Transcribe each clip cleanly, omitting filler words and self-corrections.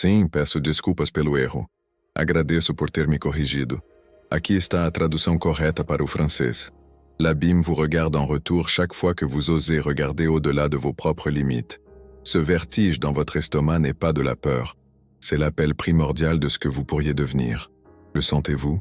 Sim, peço desculpas pelo erro. Agradeço por ter me corrigido. Aqui está a tradução correta para o francês. L'abîme vous regarde en retour chaque fois que vous osez regarder au-delà de vos propres limites. Ce vertige dans votre estomac n'est pas de la peur. C'est l'appel primordial de ce que vous pourriez devenir. Le sentez-vous?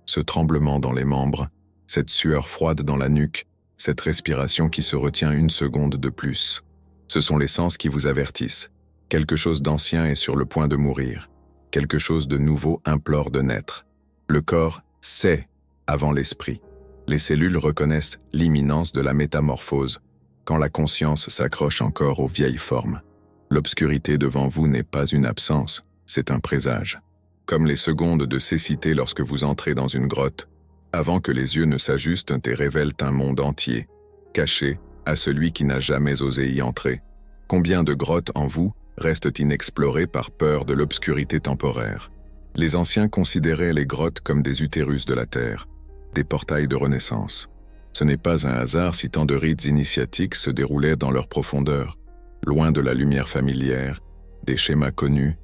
Ce tremblement dans les membres, cette sueur froide dans la nuque, cette respiration qui se retient une seconde de plus. Ce sont les sens qui vous avertissent. Quelque chose d'ancien est sur le point de mourir. Quelque chose de nouveau implore de naître. Le corps sait avant l'esprit. Les cellules reconnaissent l'imminence de la métamorphose, quand la conscience s'accroche encore aux vieilles formes. L'obscurité devant vous n'est pas une absence, c'est un présage. Comme les secondes de cécité lorsque vous entrez dans une grotte, avant que les yeux ne s'ajustent et révèlent un monde entier, caché à celui qui n'a jamais osé y entrer. Combien de grottes en vous restent inexplorées par peur de l'obscurité temporaire? Les anciens considéraient les grottes comme des utérus de la terre, des portails de renaissance. Ce n'est pas un hasard si tant de rites initiatiques se déroulaient dans leur profondeur, loin de la lumière familière, des schémas connus,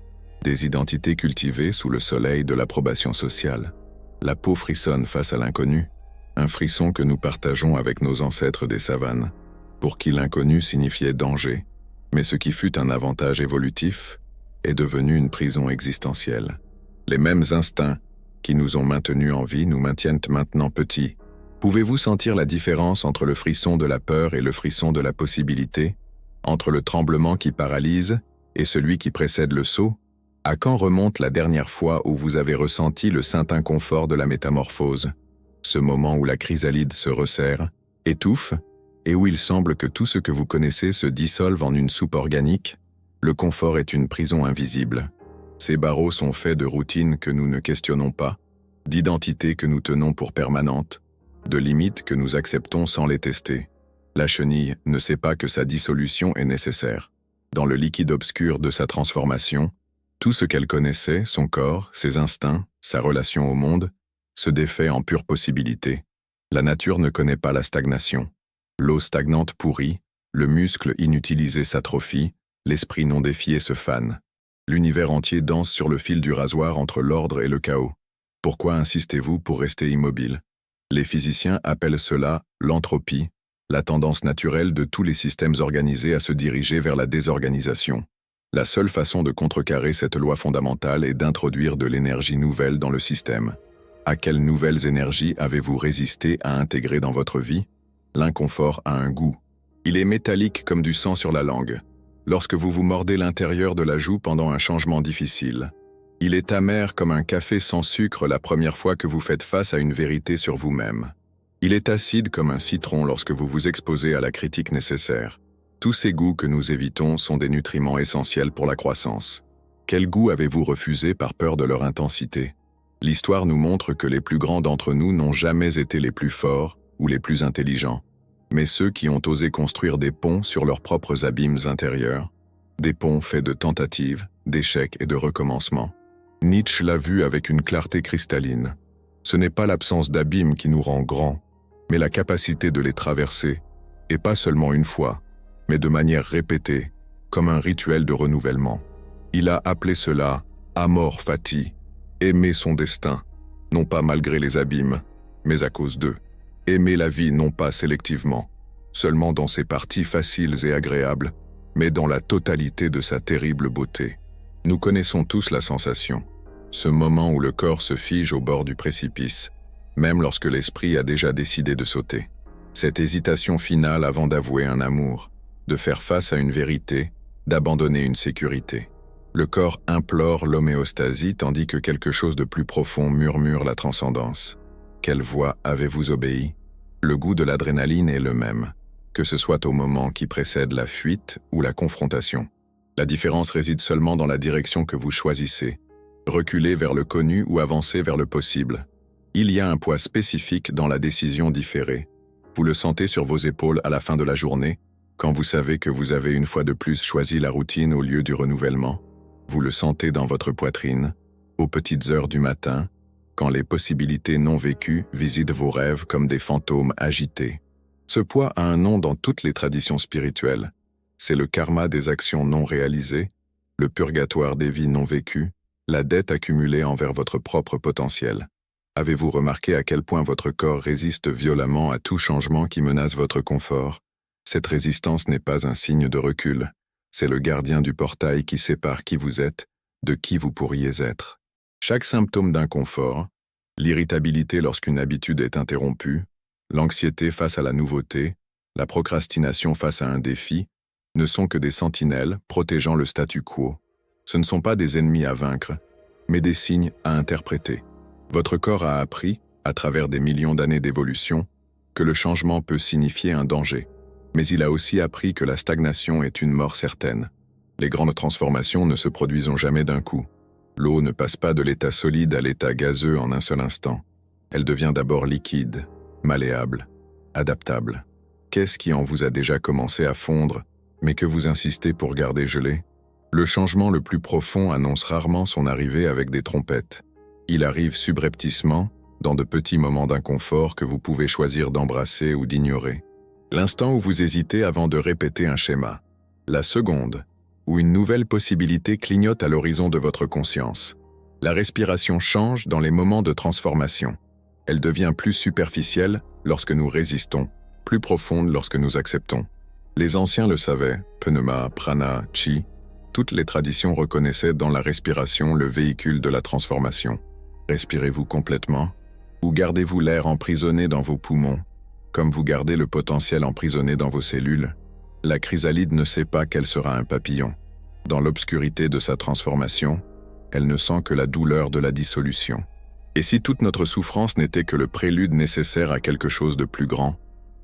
des identités cultivées sous le soleil de l'approbation sociale. La peau frissonne face à l'inconnu, un frisson que nous partageons avec nos ancêtres des savanes, pour qui l'inconnu signifiait danger, mais ce qui fut un avantage évolutif est devenu une prison existentielle. Les mêmes instincts qui nous ont maintenus en vie nous maintiennent maintenant petits. Pouvez-vous sentir la différence entre le frisson de la peur et le frisson de la possibilité, entre le tremblement qui paralyse et celui qui précède le saut? À quand remonte la dernière fois où vous avez ressenti le saint inconfort de la métamorphose, ce moment où la chrysalide se resserre, étouffe, et où il semble que tout ce que vous connaissez se dissolve en une soupe organique? Le confort est une prison invisible. Ces barreaux sont faits de routines que nous ne questionnons pas, d'identités que nous tenons pour permanentes, de limites que nous acceptons sans les tester. La chenille ne sait pas que sa dissolution est nécessaire. Dans le liquide obscur de sa transformation, tout ce qu'elle connaissait, son corps, ses instincts, sa relation au monde, se défait en pure possibilité. La nature ne connaît pas la stagnation. L'eau stagnante pourrit, le muscle inutilisé s'atrophie, l'esprit non défié se fane. L'univers entier danse sur le fil du rasoir entre l'ordre et le chaos. Pourquoi insistez-vous pour rester immobile? Les physiciens appellent cela l'entropie, la tendance naturelle de tous les systèmes organisés à se diriger vers la désorganisation. La seule façon de contrecarrer cette loi fondamentale est d'introduire de l'énergie nouvelle dans le système. À quelles nouvelles énergies avez-vous résisté à intégrer dans votre vie? L'inconfort a un goût. Il est métallique comme du sang sur la langue. Lorsque vous vous mordez l'intérieur de la joue pendant un changement difficile. Il est amer comme un café sans sucre la première fois que vous faites face à une vérité sur vous-même. Il est acide comme un citron lorsque vous vous exposez à la critique nécessaire. Tous ces goûts que nous évitons sont des nutriments essentiels pour la croissance. Quel goût avez-vous refusé par peur de leur intensité? L'histoire nous montre que les plus grands d'entre nous n'ont jamais été les plus forts ou les plus intelligents, mais ceux qui ont osé construire des ponts sur leurs propres abîmes intérieurs, des ponts faits de tentatives, d'échecs et de recommencements. Nietzsche l'a vu avec une clarté cristalline. Ce n'est pas l'absence d'abîmes qui nous rend grands, mais la capacité de les traverser, et pas seulement une fois, mais de manière répétée, comme un rituel de renouvellement. Il a appelé cela « amor fati », aimer son destin, non pas malgré les abîmes, mais à cause d'eux. Aimer la vie non pas sélectivement, seulement dans ses parties faciles et agréables, mais dans la totalité de sa terrible beauté. Nous connaissons tous la sensation, ce moment où le corps se fige au bord du précipice, même lorsque l'esprit a déjà décidé de sauter. Cette hésitation finale avant d'avouer un amour, de faire face à une vérité, d'abandonner une sécurité. Le corps implore l'homéostasie tandis que quelque chose de plus profond murmure la transcendance. Quelle voix avez-vous obéi? Le goût de l'adrénaline est le même, que ce soit au moment qui précède la fuite ou la confrontation. La différence réside seulement dans la direction que vous choisissez, reculer vers le connu ou avancer vers le possible. Il y a un poids spécifique dans la décision différée. Vous le sentez sur vos épaules à la fin de la journée, quand vous savez que vous avez une fois de plus choisi la routine au lieu du renouvellement. Vous le sentez dans votre poitrine, aux petites heures du matin, quand les possibilités non vécues visitent vos rêves comme des fantômes agités. Ce poids a un nom dans toutes les traditions spirituelles. C'est le karma des actions non réalisées, le purgatoire des vies non vécues, la dette accumulée envers votre propre potentiel. Avez-vous remarqué à quel point votre corps résiste violemment à tout changement qui menace votre confort? Cette résistance n'est pas un signe de recul, c'est le gardien du portail qui sépare qui vous êtes de qui vous pourriez être. Chaque symptôme d'inconfort, l'irritabilité lorsqu'une habitude est interrompue, l'anxiété face à la nouveauté, la procrastination face à un défi, ne sont que des sentinelles protégeant le statu quo. Ce ne sont pas des ennemis à vaincre, mais des signes à interpréter. Votre corps a appris, à travers des millions d'années d'évolution, que le changement peut signifier un danger. Mais il a aussi appris que la stagnation est une mort certaine. Les grandes transformations ne se produisent jamais d'un coup. L'eau ne passe pas de l'état solide à l'état gazeux en un seul instant. Elle devient d'abord liquide, malléable, adaptable. Qu'est-ce qui en vous a déjà commencé à fondre, mais que vous insistez pour garder gelé? Le changement le plus profond annonce rarement son arrivée avec des trompettes. Il arrive subrepticement, dans de petits moments d'inconfort que vous pouvez choisir d'embrasser ou d'ignorer. L'instant où vous hésitez avant de répéter un schéma. La seconde, où une nouvelle possibilité clignote à l'horizon de votre conscience. La respiration change dans les moments de transformation. Elle devient plus superficielle lorsque nous résistons, plus profonde lorsque nous acceptons. Les anciens le savaient, pneuma, prana, chi, toutes les traditions reconnaissaient dans la respiration le véhicule de la transformation. Respirez-vous complètement? Ou gardez-vous l'air emprisonné dans vos poumons, comme vous gardez le potentiel emprisonné dans vos cellules? La chrysalide ne sait pas qu'elle sera un papillon. Dans l'obscurité de sa transformation, elle ne sent que la douleur de la dissolution. Et si toute notre souffrance n'était que le prélude nécessaire à quelque chose de plus grand?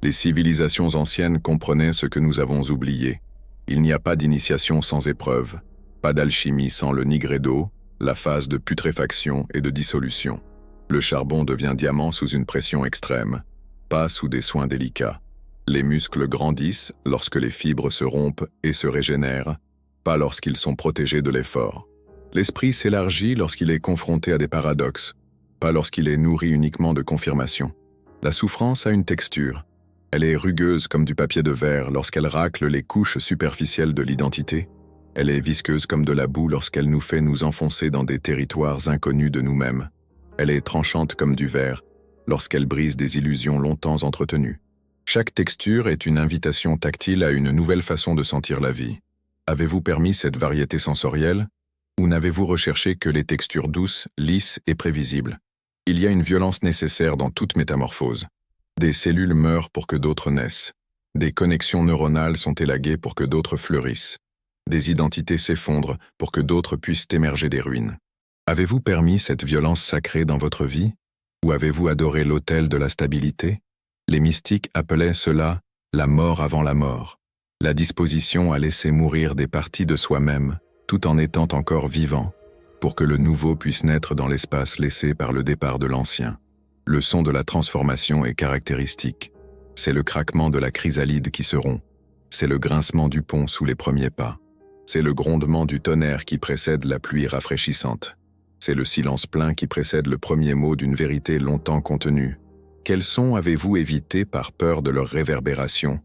Les civilisations anciennes comprenaient ce que nous avons oublié. Il n'y a pas d'initiation sans épreuve, pas d'alchimie sans le nigredo, la phase de putréfaction et de dissolution. Le charbon devient diamant sous une pression extrême, pas sous des soins délicats. Les muscles grandissent lorsque les fibres se rompent et se régénèrent, pas lorsqu'ils sont protégés de l'effort. L'esprit s'élargit lorsqu'il est confronté à des paradoxes, pas lorsqu'il est nourri uniquement de confirmations. La souffrance a une texture. Elle est rugueuse comme du papier de verre lorsqu'elle racle les couches superficielles de l'identité. Elle est visqueuse comme de la boue lorsqu'elle nous fait nous enfoncer dans des territoires inconnus de nous-mêmes. Elle est tranchante comme du verre lorsqu'elle brise des illusions longtemps entretenues. Chaque texture est une invitation tactile à une nouvelle façon de sentir la vie. Avez-vous permis cette variété sensorielle? Ou n'avez-vous recherché que les textures douces, lisses et prévisibles? Il y a une violence nécessaire dans toute métamorphose. Des cellules meurent pour que d'autres naissent. Des connexions neuronales sont élaguées pour que d'autres fleurissent. Des identités s'effondrent pour que d'autres puissent émerger des ruines. Avez-vous permis cette violence sacrée dans votre vie? Ou avez-vous adoré l'autel de la stabilité? Les mystiques appelaient cela la mort avant la mort, la disposition à laisser mourir des parties de soi-même, tout en étant encore vivant, pour que le nouveau puisse naître dans l'espace laissé par le départ de l'ancien. Le son de la transformation est caractéristique. C'est le craquement de la chrysalide qui se rompt. C'est le grincement du pont sous les premiers pas. C'est le grondement du tonnerre qui précède la pluie rafraîchissante. C'est le silence plein qui précède le premier mot d'une vérité longtemps contenue. Quels sons avez-vous évités par peur de leur réverbération?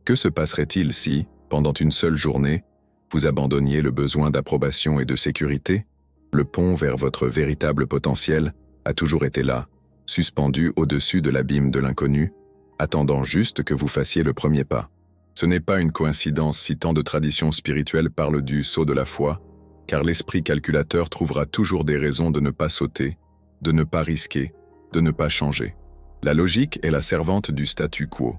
Que se passerait-il si, pendant une seule journée, vous abandonniez le besoin d'approbation et de sécurité? Le pont vers votre véritable potentiel a toujours été là, suspendu au-dessus de l'abîme de l'inconnu, attendant juste que vous fassiez le premier pas. Ce n'est pas une coïncidence si tant de traditions spirituelles parlent du saut de la foi, car l'esprit calculateur trouvera toujours des raisons de ne pas sauter, de ne pas risquer, de ne pas changer. La logique est la servante du statu quo.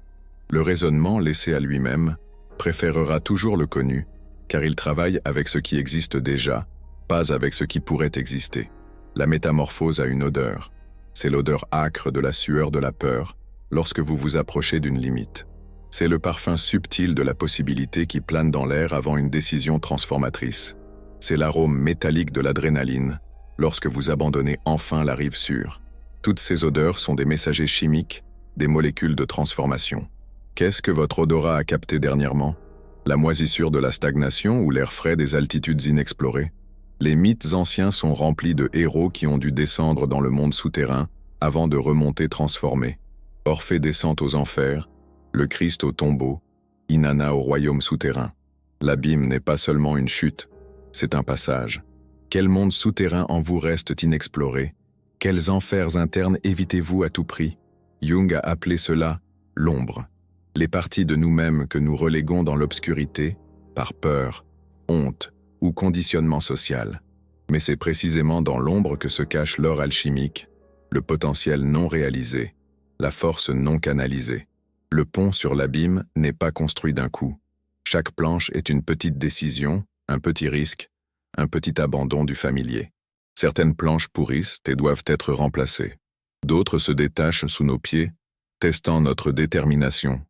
Le raisonnement laissé à lui-même préférera toujours le connu, car il travaille avec ce qui existe déjà, pas avec ce qui pourrait exister. La métamorphose a une odeur. C'est l'odeur âcre de la sueur de la peur lorsque vous vous approchez d'une limite. C'est le parfum subtil de la possibilité qui plane dans l'air avant une décision transformatrice. C'est l'arôme métallique de l'adrénaline lorsque vous abandonnez enfin la rive sûre. Toutes ces odeurs sont des messagers chimiques, des molécules de transformation. Qu'est-ce que votre odorat a capté dernièrement? La moisissure de la stagnation ou l'air frais des altitudes inexplorées? Les mythes anciens sont remplis de héros qui ont dû descendre dans le monde souterrain avant de remonter transformés. Orphée descend aux enfers, le Christ au tombeau, Inanna au royaume souterrain. L'abîme n'est pas seulement une chute, c'est un passage. Quel monde souterrain en vous reste inexploré? Quels enfers internes évitez-vous à tout prix? Jung a appelé cela l'ombre. Les parties de nous-mêmes que nous reléguons dans l'obscurité, par peur, honte ou conditionnement social. Mais c'est précisément dans l'ombre que se cache l'or alchimique, le potentiel non réalisé, la force non canalisée. Le pont sur l'abîme n'est pas construit d'un coup. Chaque planche est une petite décision, un petit risque, un petit abandon du familier. Certaines planches pourrissent et doivent être remplacées. D'autres se détachent sous nos pieds, testant notre détermination.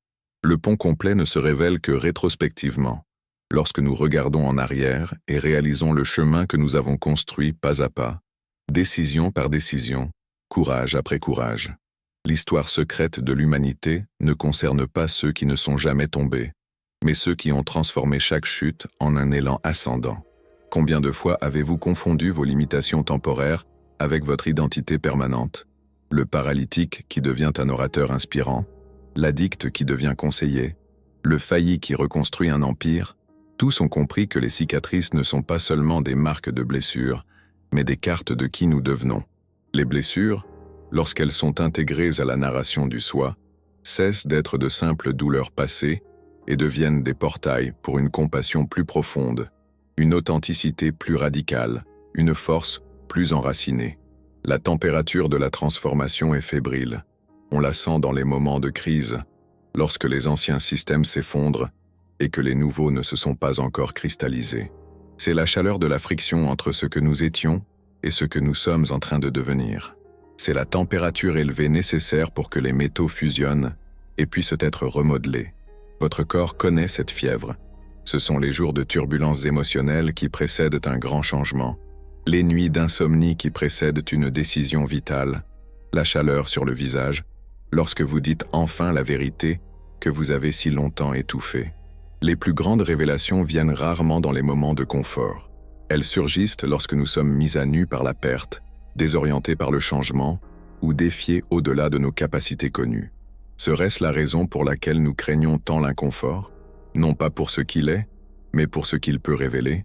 Le pont complet ne se révèle que rétrospectivement, lorsque nous regardons en arrière et réalisons le chemin que nous avons construit pas à pas, décision par décision, courage après courage. L'histoire secrète de l'humanité ne concerne pas ceux qui ne sont jamais tombés, mais ceux qui ont transformé chaque chute en un élan ascendant. Combien de fois avez-vous confondu vos limitations temporaires avec votre identité permanente? Le paralytique qui devient un orateur inspirant, l'addict qui devient conseiller, le failli qui reconstruit un empire, tous ont compris que les cicatrices ne sont pas seulement des marques de blessures, mais des cartes de qui nous devenons. Les blessures, lorsqu'elles sont intégrées à la narration du soi, cessent d'être de simples douleurs passées et deviennent des portails pour une compassion plus profonde, une authenticité plus radicale, une force plus enracinée. La température de la transformation est fébrile. On la sent dans les moments de crise, lorsque les anciens systèmes s'effondrent et que les nouveaux ne se sont pas encore cristallisés. C'est la chaleur de la friction entre ce que nous étions et ce que nous sommes en train de devenir. C'est la température élevée nécessaire pour que les métaux fusionnent et puissent être remodelés. Votre corps connaît cette fièvre. Ce sont les jours de turbulences émotionnelles qui précèdent un grand changement, les nuits d'insomnie qui précèdent une décision vitale, la chaleur sur le visage, lorsque vous dites enfin la vérité que vous avez si longtemps étouffée. Les plus grandes révélations viennent rarement dans les moments de confort. Elles surgissent lorsque nous sommes mis à nu par la perte, désorientés par le changement ou défiés au-delà de nos capacités connues. Serait-ce la raison pour laquelle nous craignons tant l'inconfort? Non pas pour ce qu'il est, mais pour ce qu'il peut révéler.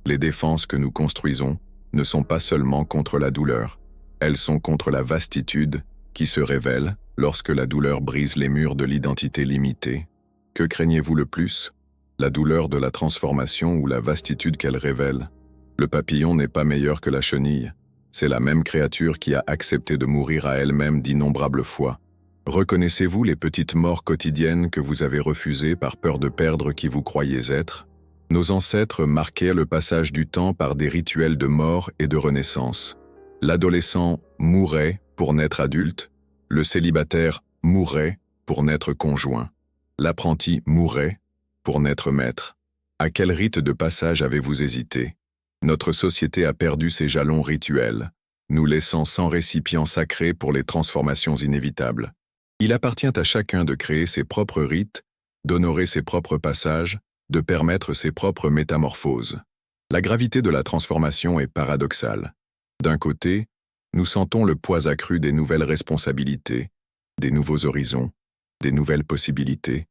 Les défenses que nous construisons ne sont pas seulement contre la douleur, elles sont contre la vastitude qui se révèle lorsque la douleur brise les murs de l'identité limitée. Que craignez-vous le plus? La douleur de la transformation ou la vastitude qu'elle révèle? Le papillon n'est pas meilleur que la chenille. C'est la même créature qui a accepté de mourir à elle-même d'innombrables fois. Reconnaissez-vous les petites morts quotidiennes que vous avez refusées par peur de perdre qui vous croyez être? Nos ancêtres marquaient le passage du temps par des rituels de mort et de renaissance. L'adolescent mourait pour naître adulte, le célibataire mourait pour naître conjoint, l'apprenti mourait pour naître maître. À quel rite de passage avez-vous hésité? Notre société a perdu ses jalons rituels, nous laissant sans récipient sacré pour les transformations inévitables. Il appartient à chacun de créer ses propres rites, d'honorer ses propres passages, de permettre ses propres métamorphoses. La gravité de la transformation est paradoxale. D'un côté, nous sentons le poids accru des nouvelles responsabilités, des nouveaux horizons, des nouvelles possibilités.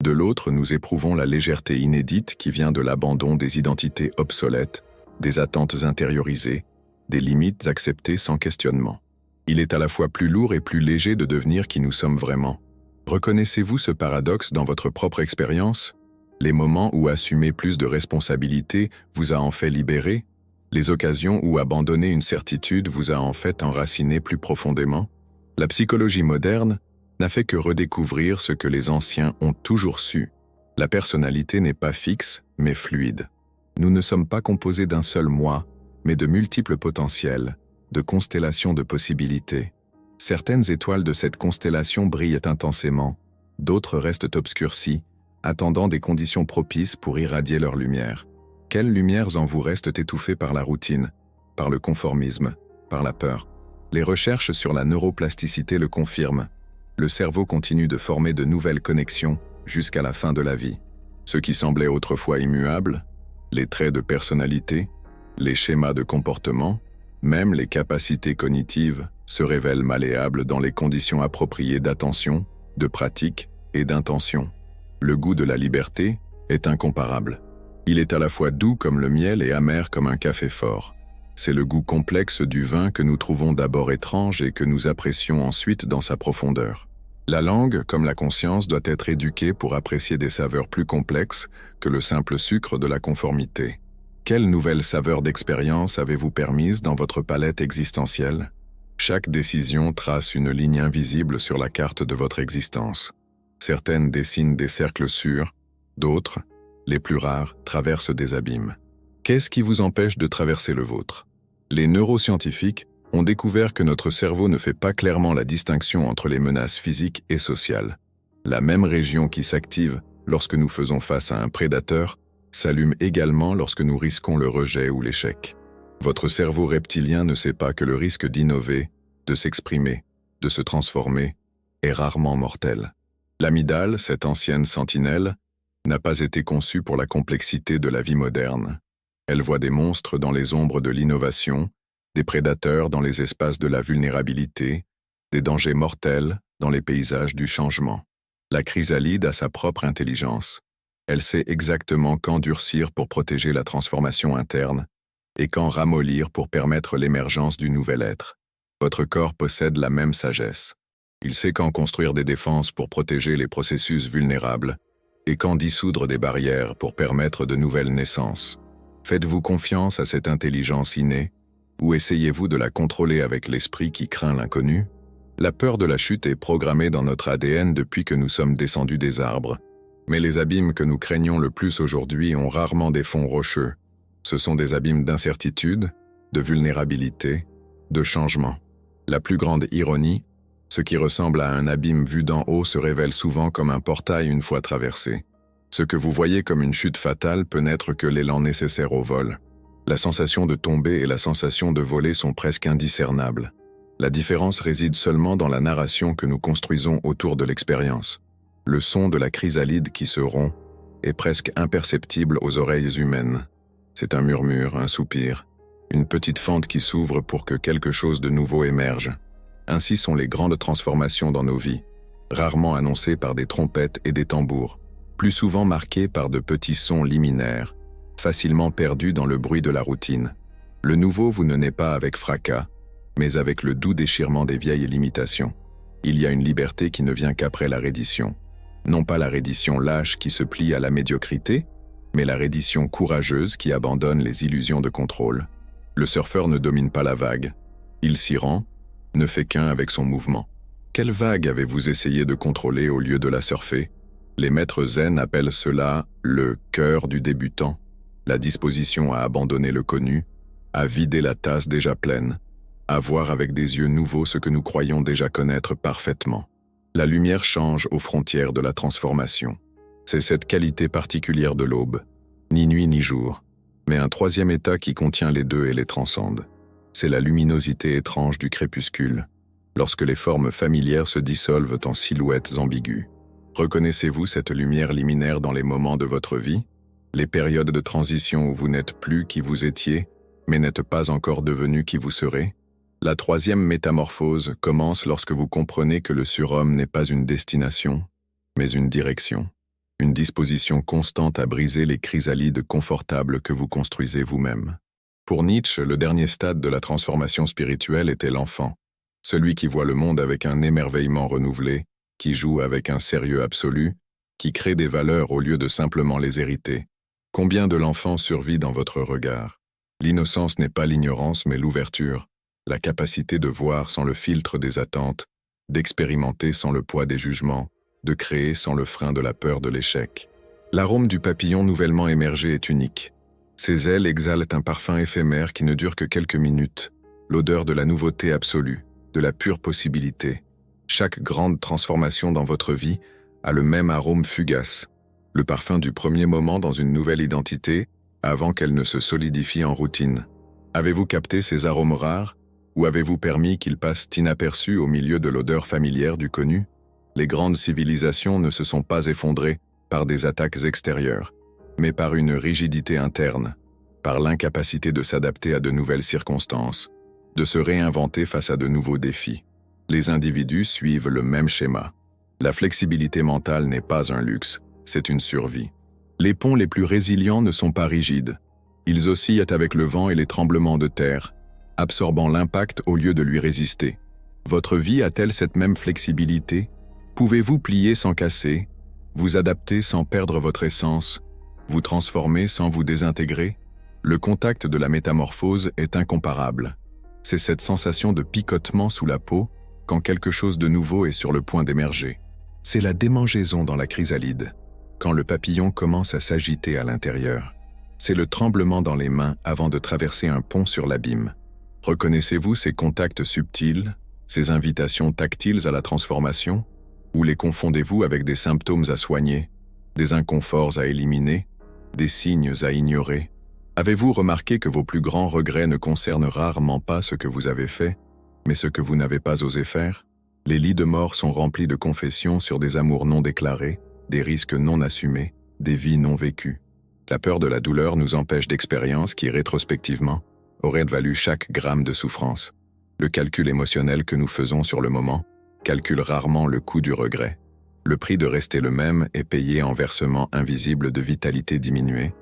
De l'autre, nous éprouvons la légèreté inédite qui vient de l'abandon des identités obsolètes, des attentes intériorisées, des limites acceptées sans questionnement. Il est à la fois plus lourd et plus léger de devenir qui nous sommes vraiment. Reconnaissez-vous ce paradoxe dans votre propre expérience? Les moments où assumer plus de responsabilités vous a en fait libéré? Les occasions où abandonner une certitude vous a en fait enraciné plus profondément? La psychologie moderne n'a fait que redécouvrir ce que les anciens ont toujours su. La personnalité n'est pas fixe, mais fluide. Nous ne sommes pas composés d'un seul moi, mais de multiples potentiels, de constellations de possibilités. Certaines étoiles de cette constellation brillent intensément, d'autres restent obscurcies, attendant des conditions propices pour irradier leur lumière. Quelles lumières en vous restent étouffées par la routine, par le conformisme, par la peur? Les recherches sur la neuroplasticité le confirment. Le cerveau continue de former de nouvelles connexions jusqu'à la fin de la vie. Ce qui semblait autrefois immuable, les traits de personnalité, les schémas de comportement, même les capacités cognitives se révèlent malléables dans les conditions appropriées d'attention, de pratique et d'intention. Le goût de la liberté est incomparable. Il est à la fois doux comme le miel et amer comme un café fort. C'est le goût complexe du vin que nous trouvons d'abord étrange et que nous apprécions ensuite dans sa profondeur. La langue, comme la conscience, doit être éduquée pour apprécier des saveurs plus complexes que le simple sucre de la conformité. Quelle nouvelle saveur d'expérience avez-vous permise dans votre palette existentielle? Chaque décision trace une ligne invisible sur la carte de votre existence. Certaines dessinent des cercles sûrs, d'autres, les plus rares, traversent des abîmes. Qu'est-ce qui vous empêche de traverser le vôtre? Les neuroscientifiques ont découvert que notre cerveau ne fait pas clairement la distinction entre les menaces physiques et sociales. La même région qui s'active lorsque nous faisons face à un prédateur s'allume également lorsque nous risquons le rejet ou l'échec. Votre cerveau reptilien ne sait pas que le risque d'innover, de s'exprimer, de se transformer, est rarement mortel. L'amygdale, cette ancienne sentinelle, n'a pas été conçue pour la complexité de la vie moderne. Elle voit des monstres dans les ombres de l'innovation, des prédateurs dans les espaces de la vulnérabilité, des dangers mortels dans les paysages du changement. La chrysalide a sa propre intelligence. Elle sait exactement quand durcir pour protéger la transformation interne et quand ramollir pour permettre l'émergence du nouvel être. Votre corps possède la même sagesse. Il sait quand construire des défenses pour protéger les processus vulnérables et quand dissoudre des barrières pour permettre de nouvelles naissances. Faites-vous confiance à cette intelligence innée ou essayez-vous de la contrôler avec l'esprit qui craint l'inconnu? La peur de la chute est programmée dans notre ADN depuis que nous sommes descendus des arbres. Mais les abîmes que nous craignons le plus aujourd'hui ont rarement des fonds rocheux. Ce sont des abîmes d'incertitude, de vulnérabilité, de changement. La plus grande ironie, ce qui ressemble à un abîme vu d'en haut se révèle souvent comme un portail une fois traversé. Ce que vous voyez comme une chute fatale peut n'être que l'élan nécessaire au vol. La sensation de tomber et la sensation de voler sont presque indiscernables. La différence réside seulement dans la narration que nous construisons autour de l'expérience. Le son de la chrysalide qui se rompt est presque imperceptible aux oreilles humaines. C'est un murmure, un soupir, une petite fente qui s'ouvre pour que quelque chose de nouveau émerge. Ainsi sont les grandes transformations dans nos vies, rarement annoncées par des trompettes et des tambours, plus souvent marquées par de petits sons liminaires, facilement perdus dans le bruit de la routine. Le nouveau vous ne naît pas avec fracas, mais avec le doux déchirement des vieilles limitations. Il y a une liberté qui ne vient qu'après la reddition. Non pas la reddition lâche qui se plie à la médiocrité, mais la reddition courageuse qui abandonne les illusions de contrôle. Le surfeur ne domine pas la vague. Il s'y rend, ne fait qu'un avec son mouvement. Quelle vague avez-vous essayé de contrôler au lieu de la surfer? Les maîtres zen appellent cela le cœur du débutant, la disposition à abandonner le connu, à vider la tasse déjà pleine, à voir avec des yeux nouveaux ce que nous croyons déjà connaître parfaitement. La lumière change aux frontières de la transformation. C'est cette qualité particulière de l'aube, ni nuit ni jour, mais un troisième état qui contient les deux et les transcende. C'est la luminosité étrange du crépuscule, lorsque les formes familières se dissolvent en silhouettes ambiguës. Reconnaissez-vous cette lumière liminaire dans les moments de votre vie, les périodes de transition où vous n'êtes plus qui vous étiez, mais n'êtes pas encore devenu qui vous serez? La troisième métamorphose commence lorsque vous comprenez que le surhomme n'est pas une destination, mais une direction, une disposition constante à briser les chrysalides confortables que vous construisez vous-même. Pour Nietzsche, le dernier stade de la transformation spirituelle était l'enfant, celui qui voit le monde avec un émerveillement renouvelé, qui joue avec un sérieux absolu, qui crée des valeurs au lieu de simplement les hériter. Combien de l'enfant survit dans votre regard? L'innocence n'est pas l'ignorance mais l'ouverture, la capacité de voir sans le filtre des attentes, d'expérimenter sans le poids des jugements, de créer sans le frein de la peur de l'échec. L'arôme du papillon nouvellement émergé est unique. Ses ailes exhalent un parfum éphémère qui ne dure que quelques minutes, l'odeur de la nouveauté absolue, de la pure possibilité. Chaque grande transformation dans votre vie a le même arôme fugace, le parfum du premier moment dans une nouvelle identité avant qu'elle ne se solidifie en routine. Avez-vous capté ces arômes rares? Ou avez-vous permis qu'ils passent inaperçus au milieu de l'odeur familière du connu? Les grandes civilisations ne se sont pas effondrées par des attaques extérieures, mais par une rigidité interne, par l'incapacité de s'adapter à de nouvelles circonstances, de se réinventer face à de nouveaux défis. Les individus suivent le même schéma. La flexibilité mentale n'est pas un luxe, c'est une survie. Les ponts les plus résilients ne sont pas rigides. Ils oscillent avec le vent et les tremblements de terre, absorbant l'impact au lieu de lui résister. Votre vie a-t-elle cette même flexibilité? Pouvez-vous plier sans casser, vous adapter sans perdre votre essence, vous transformer sans vous désintégrer? Le contact de la métamorphose est incomparable. C'est cette sensation de picotement sous la peau quand quelque chose de nouveau est sur le point d'émerger. C'est la démangeaison dans la chrysalide, quand le papillon commence à s'agiter à l'intérieur. C'est le tremblement dans les mains avant de traverser un pont sur l'abîme. Reconnaissez-vous ces contacts subtils, ces invitations tactiles à la transformation, ou les confondez-vous avec des symptômes à soigner, des inconforts à éliminer, des signes à ignorer? Avez-vous remarqué que vos plus grands regrets ne concernent rarement pas ce que vous avez fait, mais ce que vous n'avez pas osé faire? Les lits de mort sont remplis de confessions sur des amours non déclarés, des risques non assumés, des vies non vécues. La peur de la douleur nous empêche d'expériences qui, rétrospectivement, auraient valu chaque gramme de souffrance. Le calcul émotionnel que nous faisons sur le moment calcule rarement le coût du regret. Le prix de rester le même est payé en versements invisibles de vitalité diminuée,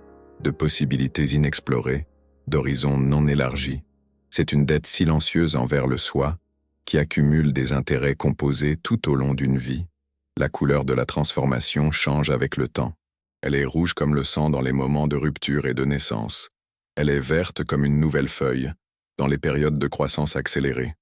de possibilités inexplorées, d'horizons non élargis. C'est une dette silencieuse envers le soi, qui accumule des intérêts composés tout au long d'une vie. La couleur de la transformation change avec le temps. Elle est rouge comme le sang dans les moments de rupture et de naissance. Elle est verte comme une nouvelle feuille, dans les périodes de croissance accélérée.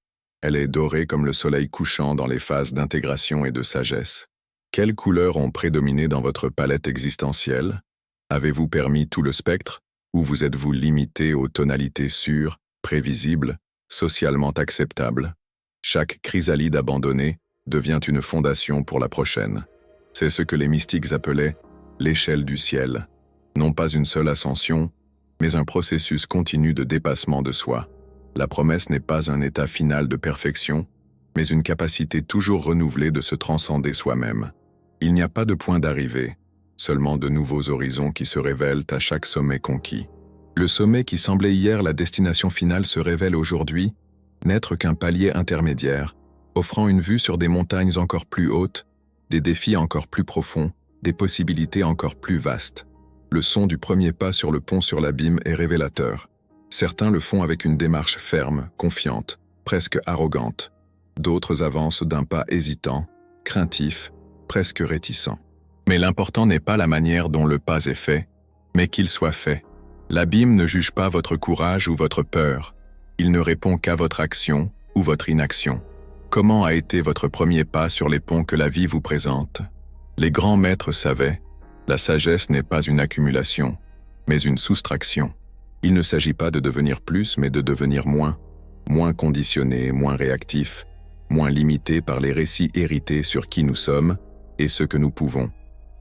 Elle est dorée comme le soleil couchant dans les phases d'intégration et de sagesse. Quelles couleurs ont prédominé dans votre palette existentielle? Avez-vous permis tout le spectre, ou vous êtes-vous limité aux tonalités sûres, prévisibles, socialement acceptables? Chaque chrysalide abandonnée devient une fondation pour la prochaine. C'est ce que les mystiques appelaient l'échelle du ciel. Non pas une seule ascension, mais un processus continu de dépassement de soi. La promesse n'est pas un état final de perfection, mais une capacité toujours renouvelée de se transcender soi-même. Il n'y a pas de point d'arrivée, seulement de nouveaux horizons qui se révèlent à chaque sommet conquis. Le sommet qui semblait hier la destination finale se révèle aujourd'hui n'être qu'un palier intermédiaire, offrant une vue sur des montagnes encore plus hautes, des défis encore plus profonds, des possibilités encore plus vastes. Le son du premier pas sur le pont sur l'abîme est révélateur. Certains le font avec une démarche ferme, confiante, presque arrogante. D'autres avancent d'un pas hésitant, craintif, presque réticent. Mais l'important n'est pas la manière dont le pas est fait, mais qu'il soit fait. L'abîme ne juge pas votre courage ou votre peur. Il ne répond qu'à votre action ou votre inaction. Comment a été votre premier pas sur les ponts que la vie vous présente? Les grands maîtres savaient, la sagesse n'est pas une accumulation, mais une soustraction. Il ne s'agit pas de devenir plus, mais de devenir moins conditionné, moins réactif, moins limité par les récits hérités sur qui nous sommes et ce que nous pouvons.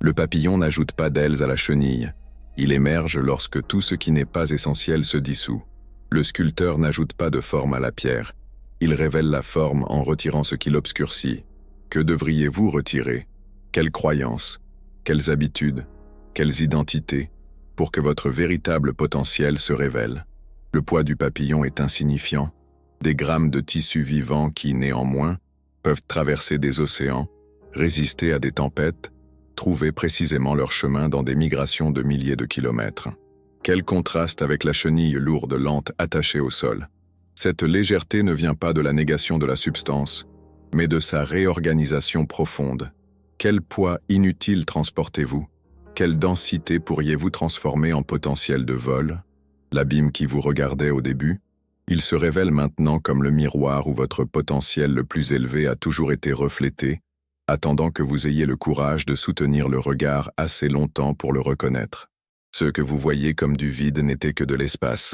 Le papillon n'ajoute pas d'ailes à la chenille. Il émerge lorsque tout ce qui n'est pas essentiel se dissout. Le sculpteur n'ajoute pas de forme à la pierre. Il révèle la forme en retirant ce qui l'obscurcit. Que devriez-vous retirer? Quelles croyances? Quelles habitudes? Quelles identités? Pour que votre véritable potentiel se révèle. Le poids du papillon est insignifiant. Des grammes de tissu vivant qui, néanmoins, peuvent traverser des océans, résister à des tempêtes, trouver précisément leur chemin dans des migrations de milliers de kilomètres. Quel contraste avec la chenille lourde lente attachée au sol. Cette légèreté ne vient pas de la négation de la substance, mais de sa réorganisation profonde. Quel poids inutile transportez-vous? Quelle densité pourriez-vous transformer en potentiel de vol? L'abîme qui vous regardait au début, il se révèle maintenant comme le miroir où votre potentiel le plus élevé a toujours été reflété, attendant que vous ayez le courage de soutenir le regard assez longtemps pour le reconnaître. Ce que vous voyez comme du vide n'était que de l'espace.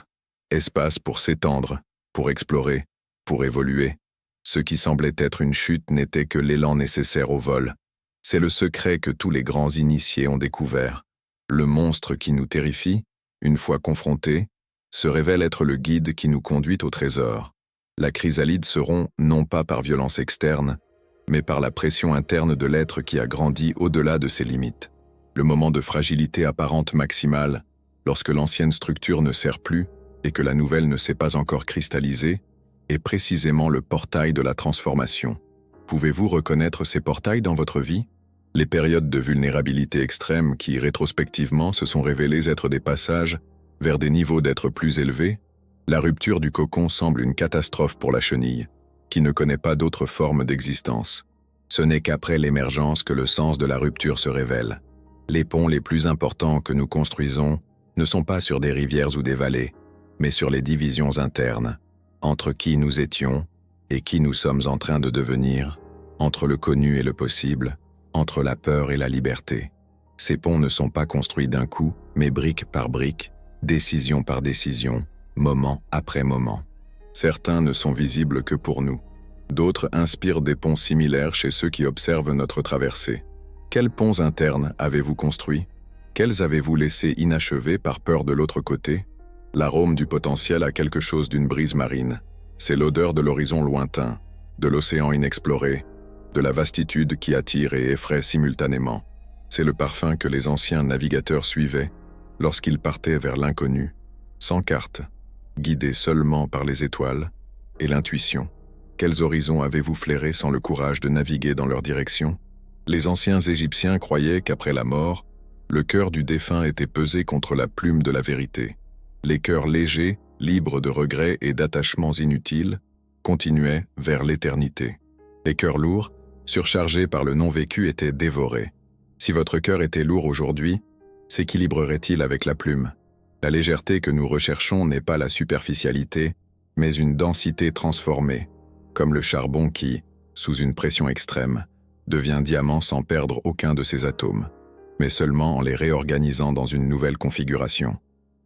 Espace pour s'étendre, pour explorer, pour évoluer. Ce qui semblait être une chute n'était que l'élan nécessaire au vol. C'est le secret que tous les grands initiés ont découvert. Le monstre qui nous terrifie, une fois confronté, se révèle être le guide qui nous conduit au trésor. La chrysalide se rompt non pas par violence externe, mais par la pression interne de l'être qui a grandi au-delà de ses limites. Le moment de fragilité apparente maximale, lorsque l'ancienne structure ne sert plus et que la nouvelle ne s'est pas encore cristallisée, est précisément le portail de la transformation. Pouvez-vous reconnaître ces portails dans votre vie? Les périodes de vulnérabilité extrême qui, rétrospectivement, se sont révélées être des passages vers des niveaux d'être plus élevés, la rupture du cocon semble une catastrophe pour la chenille, qui ne connaît pas d'autre forme d'existence. Ce n'est qu'après l'émergence que le sens de la rupture se révèle. Les ponts les plus importants que nous construisons ne sont pas sur des rivières ou des vallées, mais sur les divisions internes, entre qui nous étions et qui nous sommes en train de devenir, entre le connu et le possible, entre la peur et la liberté. Ces ponts ne sont pas construits d'un coup, mais brique par brique, décision par décision, moment après moment. Certains ne sont visibles que pour nous. D'autres inspirent des ponts similaires chez ceux qui observent notre traversée. Quels ponts internes avez-vous construits? Quels avez-vous laissés inachevés par peur de l'autre côté? L'arôme du potentiel a quelque chose d'une brise marine. C'est l'odeur de l'horizon lointain, de l'océan inexploré, de la vastitude qui attire et effraie simultanément. C'est le parfum que les anciens navigateurs suivaient lorsqu'ils partaient vers l'inconnu, sans carte, guidés seulement par les étoiles et l'intuition. Quels horizons avez-vous flairés sans le courage de naviguer dans leur direction? Les anciens Égyptiens croyaient qu'après la mort, le cœur du défunt était pesé contre la plume de la vérité. Les cœurs légers, libres de regrets et d'attachements inutiles, continuaient vers l'éternité. Les cœurs lourds, surchargés par le non-vécu, étaient dévorés. Si votre cœur était lourd aujourd'hui, s'équilibrerait-il avec la plume? La légèreté que nous recherchons n'est pas la superficialité, mais une densité transformée, comme le charbon qui, sous une pression extrême, devient diamant sans perdre aucun de ses atomes, mais seulement en les réorganisant dans une nouvelle configuration.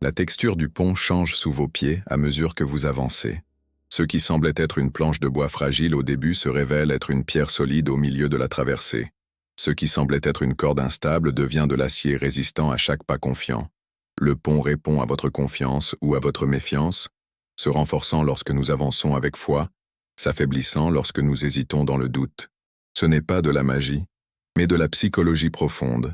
La texture du pont change sous vos pieds à mesure que vous avancez. Ce qui semblait être une planche de bois fragile au début se révèle être une pierre solide au milieu de la traversée. Ce qui semblait être une corde instable devient de l'acier résistant à chaque pas confiant. Le pont répond à votre confiance ou à votre méfiance, se renforçant lorsque nous avançons avec foi, s'affaiblissant lorsque nous hésitons dans le doute. Ce n'est pas de la magie, mais de la psychologie profonde.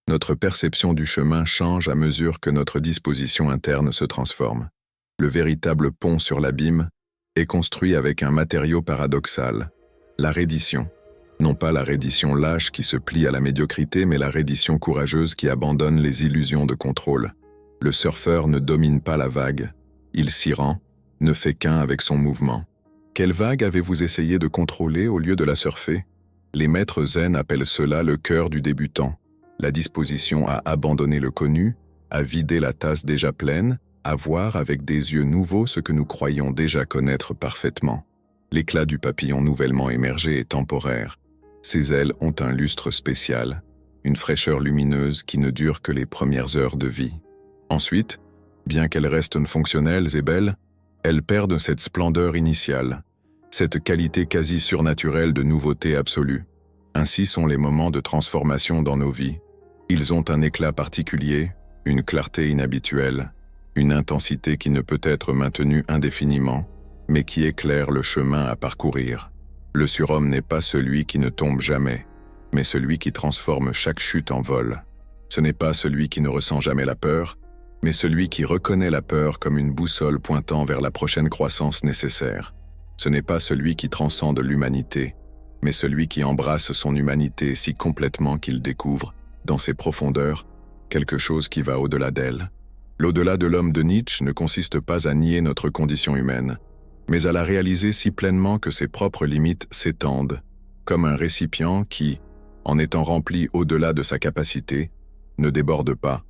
Notre perception du chemin change à mesure que notre disposition interne se transforme. Le véritable pont sur l'abîme est construit avec un matériau paradoxal, la reddition. Non pas la reddition lâche qui se plie à la médiocrité, mais la reddition courageuse qui abandonne les illusions de contrôle. Le surfeur ne domine pas la vague, il s'y rend, ne fait qu'un avec son mouvement. Quelle vague avez-vous essayé de contrôler au lieu de la surfer? Les maîtres zen appellent cela le cœur du débutant, la disposition à abandonner le connu, à vider la tasse déjà pleine, à voir avec des yeux nouveaux ce que nous croyons déjà connaître parfaitement. L'éclat du papillon nouvellement émergé est temporaire. Ses ailes ont un lustre spécial, une fraîcheur lumineuse qui ne dure que les premières heures de vie. Ensuite, bien qu'elles restent fonctionnelles et belles, elles perdent cette splendeur initiale, cette qualité quasi surnaturelle de nouveauté absolue. Ainsi sont les moments de transformation dans nos vies. Ils ont un éclat particulier, une clarté inhabituelle, une intensité qui ne peut être maintenue indéfiniment, mais qui éclaire le chemin à parcourir. Le surhomme n'est pas celui qui ne tombe jamais, mais celui qui transforme chaque chute en vol. Ce n'est pas celui qui ne ressent jamais la peur, mais celui qui reconnaît la peur comme une boussole pointant vers la prochaine croissance nécessaire. Ce n'est pas celui qui transcende l'humanité, mais celui qui embrasse son humanité si complètement qu'il découvre, dans ses profondeurs, quelque chose qui va au-delà d'elle. L'au-delà de l'homme de Nietzsche ne consiste pas à nier notre condition humaine, mais à la réaliser si pleinement que ses propres limites s'étendent, comme un récipient qui, en étant rempli au-delà de sa capacité, ne déborde pas,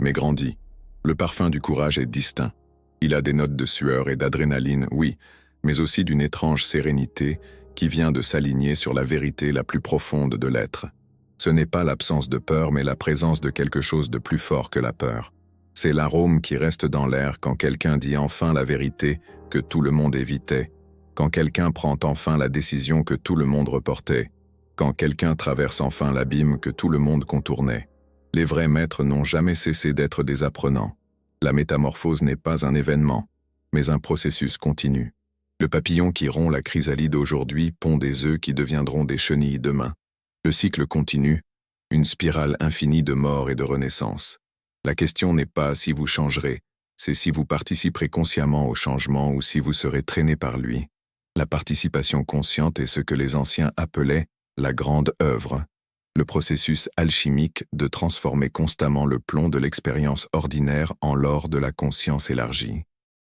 mais grandit. Le parfum du courage est distinct. Il a des notes de sueur et d'adrénaline, oui, mais aussi d'une étrange sérénité qui vient de s'aligner sur la vérité la plus profonde de l'être. Ce n'est pas l'absence de peur, mais la présence de quelque chose de plus fort que la peur. C'est l'arôme qui reste dans l'air quand quelqu'un dit enfin la vérité que tout le monde évitait, quand quelqu'un prend enfin la décision que tout le monde reportait, quand quelqu'un traverse enfin l'abîme que tout le monde contournait. Les vrais maîtres n'ont jamais cessé d'être des apprenants. La métamorphose n'est pas un événement, mais un processus continu. Le papillon qui rompt la chrysalide aujourd'hui pond des œufs qui deviendront des chenilles demain. Le cycle continue, une spirale infinie de mort et de renaissance. La question n'est pas si vous changerez, c'est si vous participerez consciemment au changement ou si vous serez traîné par lui. La participation consciente est ce que les anciens appelaient la grande œuvre. le processus alchimique de transformer constamment le plomb de l'expérience ordinaire en l'or de la conscience élargie.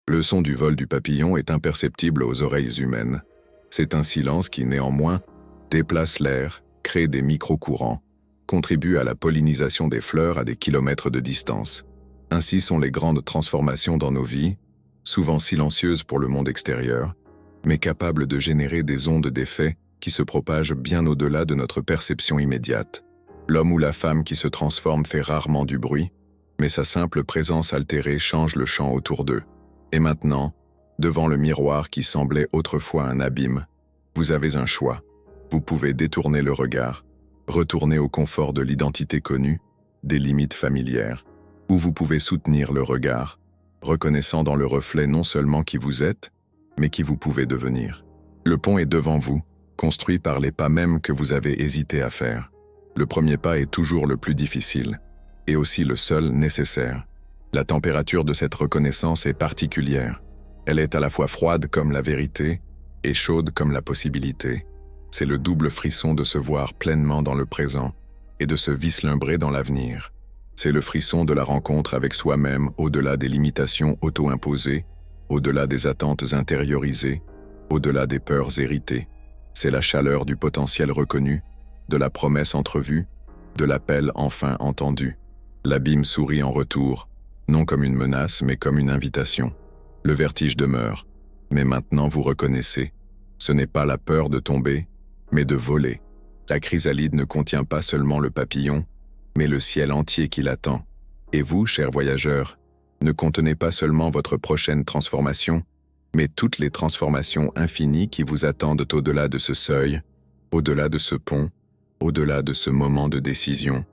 Le son du vol du papillon est imperceptible aux oreilles humaines. C'est un silence qui, néanmoins, déplace l'air, crée des micro-courants, contribue à la pollinisation des fleurs à des kilomètres de distance. Ainsi sont les grandes transformations dans nos vies, souvent silencieuses pour le monde extérieur, mais capables de générer des ondes d'effet qui se propagent bien au-delà de notre perception immédiate. L'homme ou la femme qui se transforme fait rarement du bruit, mais sa simple présence altérée change le champ autour d'eux. Et maintenant, devant le miroir qui semblait autrefois un abîme, vous avez un choix. Vous pouvez détourner le regard, retourner au confort de l'identité connue, des limites familières, ou vous pouvez soutenir le regard, reconnaissant dans le reflet non seulement qui vous êtes, mais qui vous pouvez devenir. Le pont est devant vous, construit par les pas mêmes que vous avez hésité à faire. Le premier pas est toujours le plus difficile, et aussi le seul nécessaire. La température de cette reconnaissance est particulière. Elle est à la fois froide comme la vérité et chaude comme la possibilité. C'est le double frisson de se voir pleinement dans le présent et de se vislumbrer dans l'avenir. C'est le frisson de la rencontre avec soi-même au-delà des limitations auto-imposées, au-delà des attentes intériorisées, au-delà des peurs héritées. C'est la chaleur du potentiel reconnu, de la promesse entrevue, de l'appel enfin entendu. L'abîme sourit en retour, non comme une menace mais comme une invitation. Le vertige demeure, mais maintenant vous reconnaissez. Ce n'est pas la peur de tomber, mais de voler. La chrysalide ne contient pas seulement le papillon, mais le ciel entier qui l'attend. Et vous, chers voyageurs, ne contenez pas seulement votre prochaine transformation, mais toutes les transformations infinies qui vous attendent au-delà de ce seuil, au-delà de ce pont, au-delà de ce moment de décision.